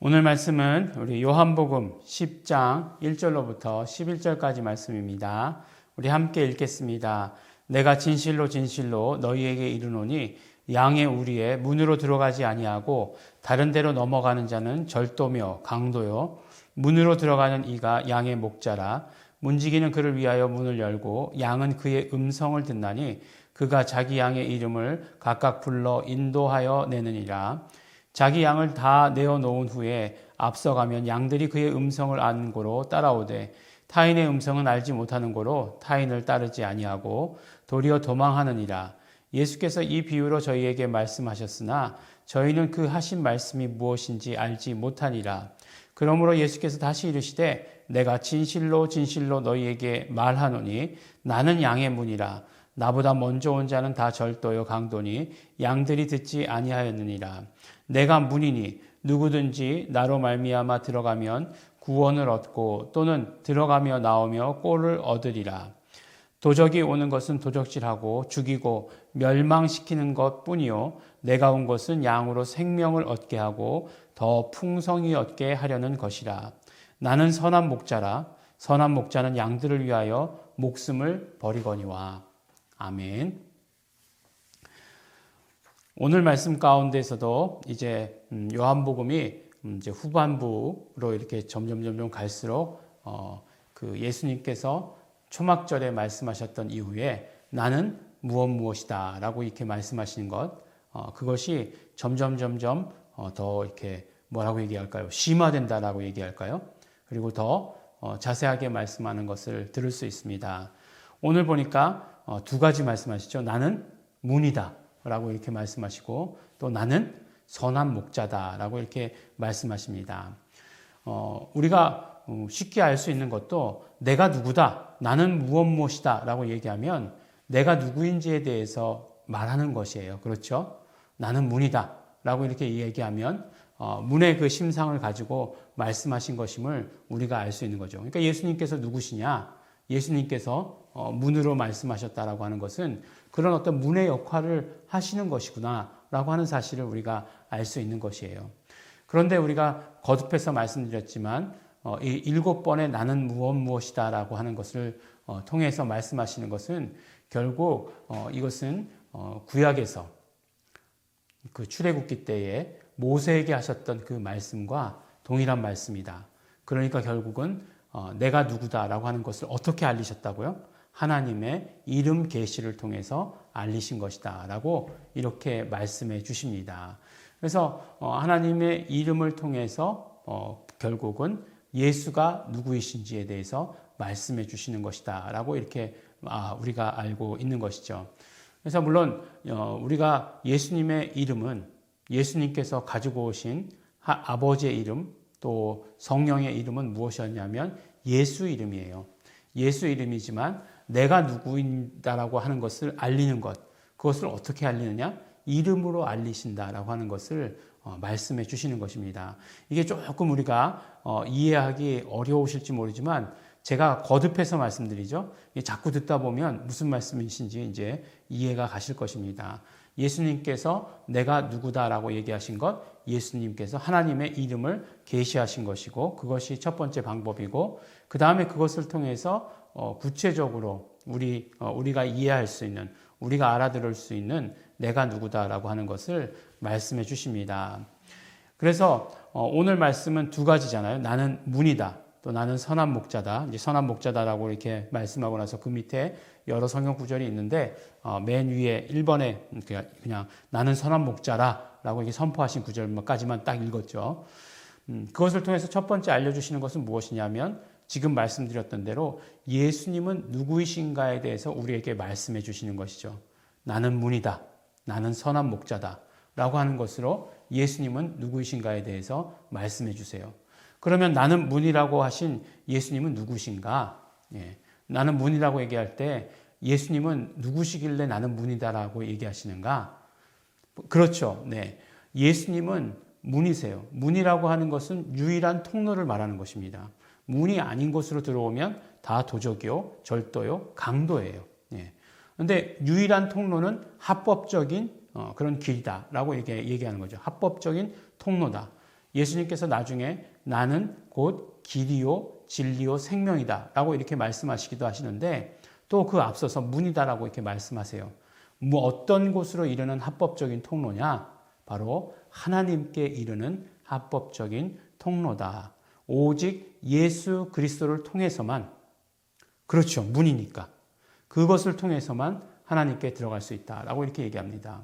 오늘 말씀은 우리 요한복음 10장 1절로부터 11절까지 말씀입니다. 우리 함께 읽겠습니다. 내가 진실로 진실로 너희에게 이르노니 양의 우리의 문으로 들어가지 아니하고 다른 데로 넘어가는 자는 절도며 강도요 문으로 들어가는 이가 양의 목자라. 문지기는 그를 위하여 문을 열고 양은 그의 음성을 듣나니 그가 자기 양의 이름을 각각 불러 인도하여 내느니라. 자기 양을 다 내어놓은 후에 앞서가면 양들이 그의 음성을 아는 고로 따라오되 타인의 음성은 알지 못하는 고로 타인을 따르지 아니하고 도리어 도망하느니라. 예수께서 이 비유로 저희에게 말씀하셨으나 저희는 그 하신 말씀이 무엇인지 알지 못하니라. 그러므로 예수께서 다시 이르시되 내가 진실로 진실로 너희에게 말하노니 나는 양의 문이라. 나보다 먼저 온 자는 다 절도요 강도니 양들이 듣지 아니하였느니라. 내가 문이니 누구든지 나로 말미암아 들어가면 구원을 얻고 또는 들어가며 나오며 꼴을 얻으리라. 도적이 오는 것은 도적질하고 죽이고 멸망시키는 것뿐이요 내가 온 것은 양으로 생명을 얻게 하고 더 풍성히 얻게 하려는 것이라. 나는 선한 목자라. 선한 목자는 양들을 위하여 목숨을 버리거니와. 아멘. 오늘 말씀 가운데서도 이제 요한복음이 이제 후반부로 이렇게 점점 갈수록 그 예수님께서 초막절에 말씀하셨던 이후에 나는 무엇이다라고 이렇게 말씀하시는 것, 그것이 점점 더 이렇게 뭐라고 얘기할까요? 심화된다라고 얘기할까요? 그리고 더 자세하게 말씀하는 것을 들을 수 있습니다. 오늘 보니까 두 가지 말씀하시죠. 나는 문이다 라고 이렇게 말씀하시고 또 나는 선한 목자다 라고 이렇게 말씀하십니다. 우리가 쉽게 알 수 있는 것도 내가 누구다, 나는 무엇이다 라고 얘기하면 내가 누구인지에 대해서 말하는 것이에요. 그렇죠? 나는 문이다 라고 이렇게 얘기하면 문의 그 심상을 가지고 말씀하신 것임을 우리가 알 수 있는 거죠. 그러니까 예수님께서 누구시냐? 예수님께서 문으로 말씀하셨다라고 하는 것은 그런 어떤 문의 역할을 하시는 것이구나라고 하는 사실을 우리가 알 수 있는 것이에요. 그런데 우리가 거듭해서 말씀드렸지만 이 7번의 나는 무엇이다라고 하는 것을 통해서 말씀하시는 것은 결국 이것은 구약에서 그 출애굽기 때에 모세에게 하셨던 그 말씀과 동일한 말씀이다. 그러니까 결국은 내가 누구다라고 하는 것을 어떻게 알리셨다고요? 하나님의 이름 계시를 통해서 알리신 것이다 라고 이렇게 말씀해 주십니다. 그래서 하나님의 이름을 통해서 결국은 예수가 누구이신지에 대해서 말씀해 주시는 것이다 라고 이렇게 우리가 알고 있는 것이죠. 그래서 물론 우리가 예수님의 이름은 예수님께서 가지고 오신 아버지의 이름 또 성령의 이름은 무엇이었냐면 예수 이름이에요. 예수 이름이지만 내가 누구인다라고 하는 것을 알리는 것, 그것을 어떻게 알리느냐? 이름으로 알리신다라고 하는 것을 말씀해 주시는 것입니다. 이게 조금 우리가 이해하기 어려우실지 모르지만 제가 거듭해서 말씀드리죠. 자꾸 듣다 보면 무슨 말씀이신지 이제 이해가 가실 것입니다. 예수님께서 내가 누구다라고 얘기하신 것, 예수님께서 하나님의 이름을 계시하신 것이고 그것이 첫 번째 방법이고 그 다음에 그것을 통해서 구체적으로 우리가 이해할 수 있는, 우리가 알아들을 수 있는 내가 누구다라고 하는 것을 말씀해 주십니다. 그래서 오늘 말씀은 두 가지잖아요. 나는 문이다. 또 나는 선한 목자다. 이제 선한 목자다라고 이렇게 말씀하고 나서 그 밑에 여러 성경 구절이 있는데 맨 위에 1번에 그냥 나는 선한 목자라라고 이렇게 선포하신 구절까지만 딱 읽었죠. 그것을 통해서 첫 번째 알려주시는 것은 무엇이냐면 지금 말씀드렸던 대로 예수님은 누구이신가에 대해서 우리에게 말씀해 주시는 것이죠. 나는 문이다. 나는 선한 목자다. 라고 하는 것으로 예수님은 누구이신가에 대해서 말씀해 주세요. 그러면 나는 문이라고 하신 예수님은 누구신가? 나는 문이라고 얘기할 때 예수님은 누구시길래 나는 문이다라고 얘기하시는가? 그렇죠. 네. 예수님은 문이세요. 문이라고 하는 것은 유일한 통로를 말하는 것입니다. 문이 아닌 곳으로 들어오면 다 도적이요, 절도요, 강도예요. 근데 유일한 통로는 합법적인 그런 길이다라고 이렇게 얘기하는 거죠. 합법적인 통로다. 예수님께서 나중에 나는 곧 길이요 진리요 생명이다라고 이렇게 말씀하시기도 하시는데 또 그 앞서서 문이다라고 이렇게 말씀하세요. 뭐 어떤 곳으로 이르는 합법적인 통로냐? 바로 하나님께 이르는 합법적인 통로다. 오직 예수 그리스도를 통해서만, 그렇죠. 문이니까. 그것을 통해서만 하나님께 들어갈 수 있다라고 이렇게 얘기합니다.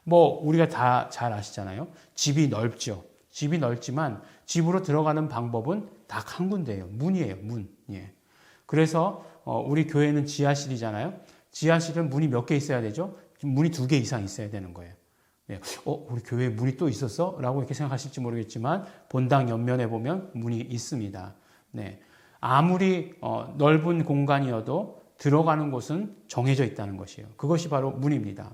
뭐 우리가 다 잘 아시잖아요. 집이 넓죠. 집이 넓지만 집으로 들어가는 방법은 딱 한 군데예요. 문이에요. 문. 예. 그래서 우리 교회는 지하실이잖아요. 지하실은 문이 몇 개 있어야 되죠? 문이 2개 이상 있어야 되는 거예요. 네. 우리 교회에 문이 또 있었어? 라고 이렇게 생각하실지 모르겠지만 본당 옆면에 보면 문이 있습니다. 네. 아무리 넓은 공간이어도 들어가는 곳은 정해져 있다는 것이에요. 그것이 바로 문입니다.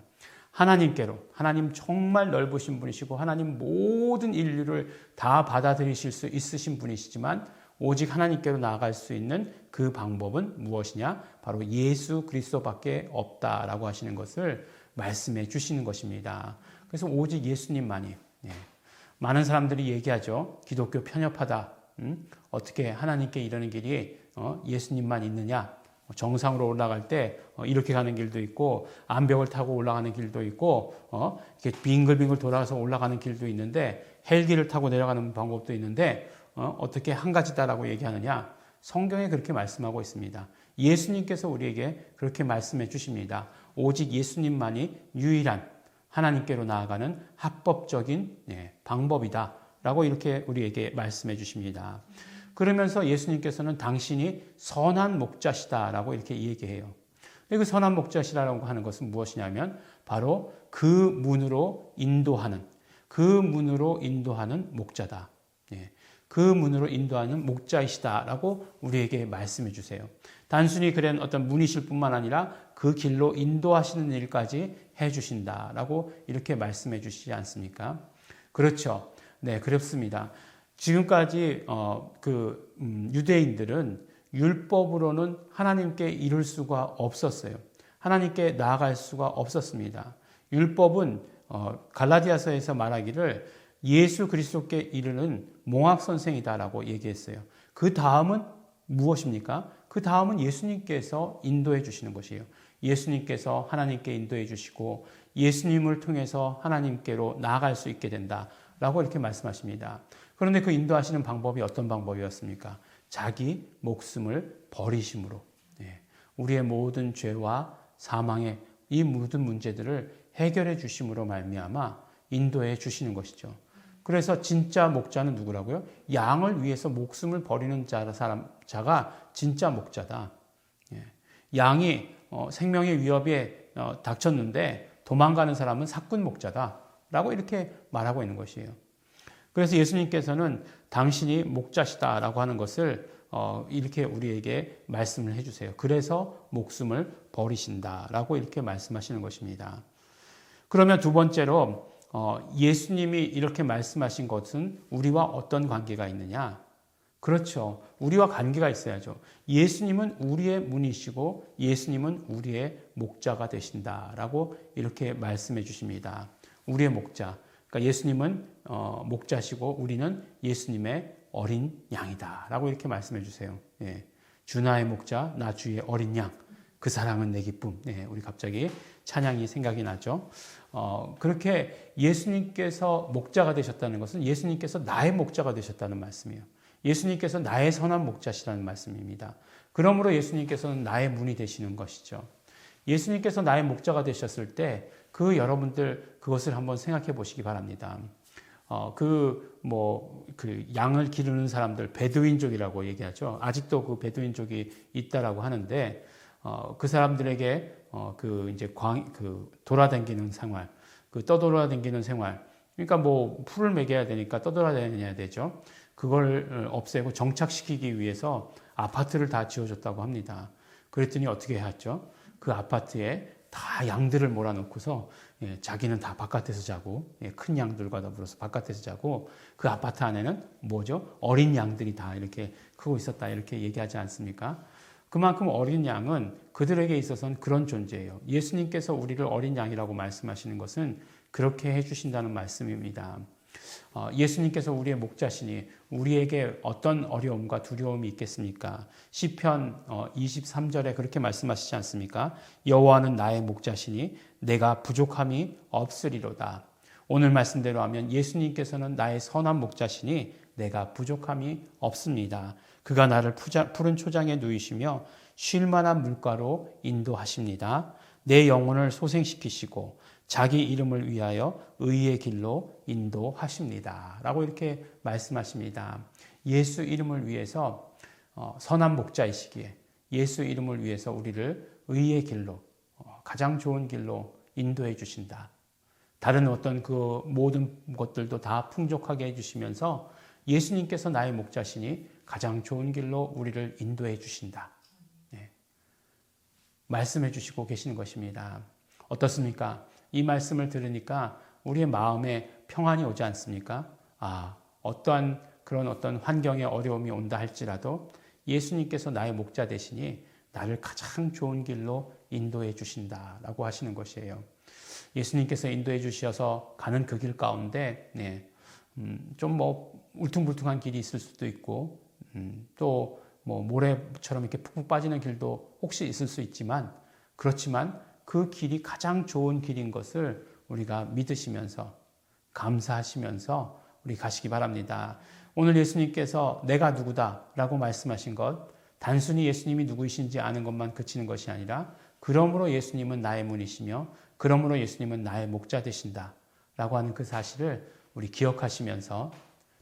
하나님께로, 하나님 정말 넓으신 분이시고 하나님 모든 인류를 다 받아들이실 수 있으신 분이시지만 오직 하나님께로 나아갈 수 있는 그 방법은 무엇이냐? 바로 예수 그리스도밖에 없다라고 하시는 것을 말씀해 주시는 것입니다. 그래서 오직 예수님만이. 예. 많은 사람들이 얘기하죠. 기독교 편협하다. 어떻게 하나님께 이르는 길이 예수님만 있느냐? 정상으로 올라갈 때 이렇게 가는 길도 있고 암벽을 타고 올라가는 길도 있고 이렇게 빙글빙글 돌아가서 올라가는 길도 있는데 헬기를 타고 내려가는 방법도 있는데 어떻게 한 가지다라고 얘기하느냐? 성경에 그렇게 말씀하고 있습니다. 예수님께서 우리에게 그렇게 말씀해 주십니다. 오직 예수님만이 유일한 하나님께로 나아가는 합법적인 방법이다라고 이렇게 우리에게 말씀해 주십니다. 그러면서 예수님께서는 당신이 선한 목자시다라고 이렇게 얘기해요. 그 선한 목자시라고 하는 것은 무엇이냐면 바로 그 문으로 인도하는 목자다. 그 문으로 인도하는 목자이시다라고 우리에게 말씀해 주세요. 단순히 그런 어떤 문이실 뿐만 아니라 그 길로 인도하시는 일까지 해 주신다라고 이렇게 말씀해 주시지 않습니까? 그렇죠. 네, 그렇습니다. 지금까지 유대인들은 율법으로는 하나님께 이룰 수가 없었어요. 하나님께 나아갈 수가 없었습니다. 율법은 갈라디아서에서 말하기를 예수 그리스도께 이르는 몽학 선생이다라고 얘기했어요. 그 다음은 무엇입니까? 그 다음은 예수님께서 인도해 주시는 것이에요. 예수님께서 하나님께 인도해 주시고 예수님을 통해서 하나님께로 나아갈 수 있게 된다라고 이렇게 말씀하십니다. 그런데 그 인도하시는 방법이 어떤 방법이었습니까? 자기 목숨을 버리심으로 우리의 모든 죄와 사망의 이 모든 문제들을 해결해 주심으로 말미암아 인도해 주시는 것이죠. 그래서 진짜 목자는 누구라고요? 양을 위해서 목숨을 버리는 자가 진짜 목자다. 양이 생명의 위협에 닥쳤는데 도망가는 사람은 사꾼 목자다라고 이렇게 말하고 있는 것이에요. 그래서 예수님께서는 당신이 목자시다라고 하는 것을 이렇게 우리에게 말씀을 해주세요. 그래서 목숨을 버리신다라고 이렇게 말씀하시는 것입니다. 그러면 두 번째로 예수님이 이렇게 말씀하신 것은 우리와 어떤 관계가 있느냐? 그렇죠. 우리와 관계가 있어야죠. 예수님은 우리의 문이시고 예수님은 우리의 목자가 되신다라고 이렇게 말씀해 주십니다. 우리의 목자. 그러니까 예수님은 목자시고 우리는 예수님의 어린 양이다라고 이렇게 말씀해 주세요. 주 나의 목자, 나 주의 어린 양. 그 사랑은 내 기쁨. 우리 갑자기 찬양이 생각이 나죠. 그렇게 예수님께서 목자가 되셨다는 것은 예수님께서 나의 목자가 되셨다는 말씀이에요. 예수님께서 나의 선한 목자시라는 말씀입니다. 그러므로 예수님께서는 나의 문이 되시는 것이죠. 예수님께서 나의 목자가 되셨을 때 여러분들 그것을 한번 생각해 보시기 바랍니다. 양을 기르는 사람들, 베두인족이라고 얘기하죠. 아직도 그 베두인족이 있다라고 하는데, 그 사람들에게 돌아다니는 생활, 떠돌아다니는 생활. 그러니까 풀을 먹여야 되니까 떠돌아다녀야 되죠. 그걸 없애고 정착시키기 위해서 아파트를 다 지어줬다고 합니다. 그랬더니 어떻게 했죠? 그 아파트에 다 양들을 몰아넣고서 자기는 다 바깥에서 자고 큰 양들과 더불어서 바깥에서 자고 그 아파트 안에는 뭐죠? 어린 양들이 다 이렇게 크고 있었다 이렇게 얘기하지 않습니까? 그만큼 어린 양은 그들에게 있어서는 그런 존재예요. 예수님께서 우리를 어린 양이라고 말씀하시는 것은 그렇게 해주신다는 말씀입니다. 예수님께서 우리의 목자시니 우리에게 어떤 어려움과 두려움이 있겠습니까? 시편 23절에 그렇게 말씀하시지 않습니까? 여호와는 나의 목자시니 내가 부족함이 없으리로다. 오늘 말씀대로 하면 예수님께서는 나의 선한 목자시니 내가 부족함이 없습니다. 그가 나를 푸른 초장에 누이시며 쉴 만한 물가로 인도하십니다. 내 영혼을 소생시키시고 자기 이름을 위하여 의의 길로 인도하십니다. 라고 이렇게 말씀하십니다. 예수 이름을 위해서 선한 목자이시기에 예수 이름을 위해서 우리를 의의 길로 가장 좋은 길로 인도해 주신다. 다른 어떤 그 모든 것들도 다 풍족하게 해주시면서 예수님께서 나의 목자시니 가장 좋은 길로 우리를 인도해 주신다. 네. 말씀해 주시고 계시는 것입니다. 어떻습니까? 이 말씀을 들으니까 우리의 마음에 평안이 오지 않습니까? 어떠한 그런 어떤 환경에 어려움이 온다 할지라도 예수님께서 나의 목자 되시니 나를 가장 좋은 길로 인도해 주신다라고 하시는 것이에요. 예수님께서 인도해 주셔서 가는 그 길 가운데 좀 울퉁불퉁한 길이 있을 수도 있고 또 모래처럼 이렇게 푹푹 빠지는 길도 혹시 있을 수 있지만 그렇지만 그 길이 가장 좋은 길인 것을 우리가 믿으시면서 감사하시면서 우리 가시기 바랍니다. 오늘 예수님께서 내가 누구다라고 말씀하신 것 단순히 예수님이 누구이신지 아는 것만 그치는 것이 아니라 그러므로 예수님은 나의 문이시며 그러므로 예수님은 나의 목자 되신다 라고 하는 그 사실을 우리 기억하시면서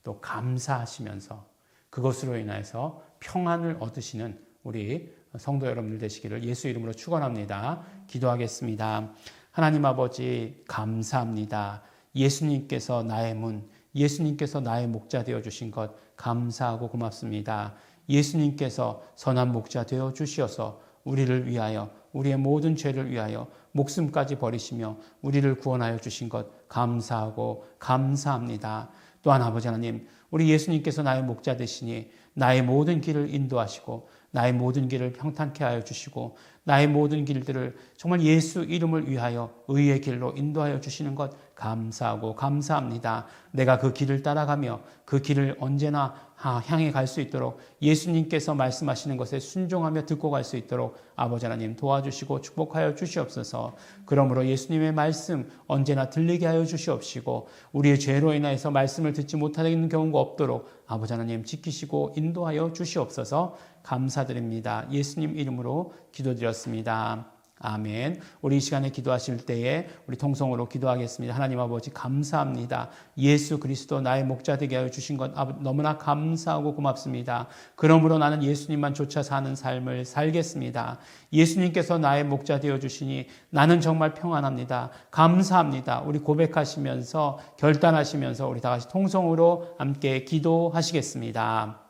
또 감사하시면서 그것으로 인해서 평안을 얻으시는 우리 성도 여러분들 되시기를 예수 이름으로 축원합니다. 기도하겠습니다. 하나님 아버지 감사합니다. 예수님께서 나의 문, 예수님께서 나의 목자 되어주신 것 감사하고 고맙습니다. 예수님께서 선한 목자 되어주셔서 우리를 위하여 우리의 모든 죄를 위하여 목숨까지 버리시며 우리를 구원하여 주신 것 감사하고 감사합니다. 또한 아버지 하나님 우리 예수님께서 나의 목자 되시니 나의 모든 길을 인도하시고 나의 모든 길을 평탄케 하여 주시고 나의 모든 길들을 정말 예수 이름을 위하여 의의 길로 인도하여 주시는 것 감사하고 감사합니다. 내가 그 길을 따라가며 그 길을 언제나 향해 갈 수 있도록 예수님께서 말씀하시는 것에 순종하며 듣고 갈 수 있도록 아버지 하나님 도와주시고 축복하여 주시옵소서. 그러므로 예수님의 말씀 언제나 들리게 하여 주시옵시고 우리의 죄로 인하여서 말씀을 듣지 못하는 경우가 없도록 아버지 하나님 지키시고 인도하여 주시옵소서. 감사드립니다. 예수님 이름으로 기도드렸습니다. 아멘. 우리 이 시간에 기도하실 때에 우리 통성으로 기도하겠습니다. 하나님 아버지 감사합니다. 예수 그리스도 나의 목자 되게 하여 주신 것 너무나 감사하고 고맙습니다. 그러므로 나는 예수님만 쫓아 사는 삶을 살겠습니다. 예수님께서 나의 목자 되어 주시니 나는 정말 평안합니다. 감사합니다. 우리 고백하시면서 결단하시면서 우리 다 같이 통성으로 함께 기도하시겠습니다.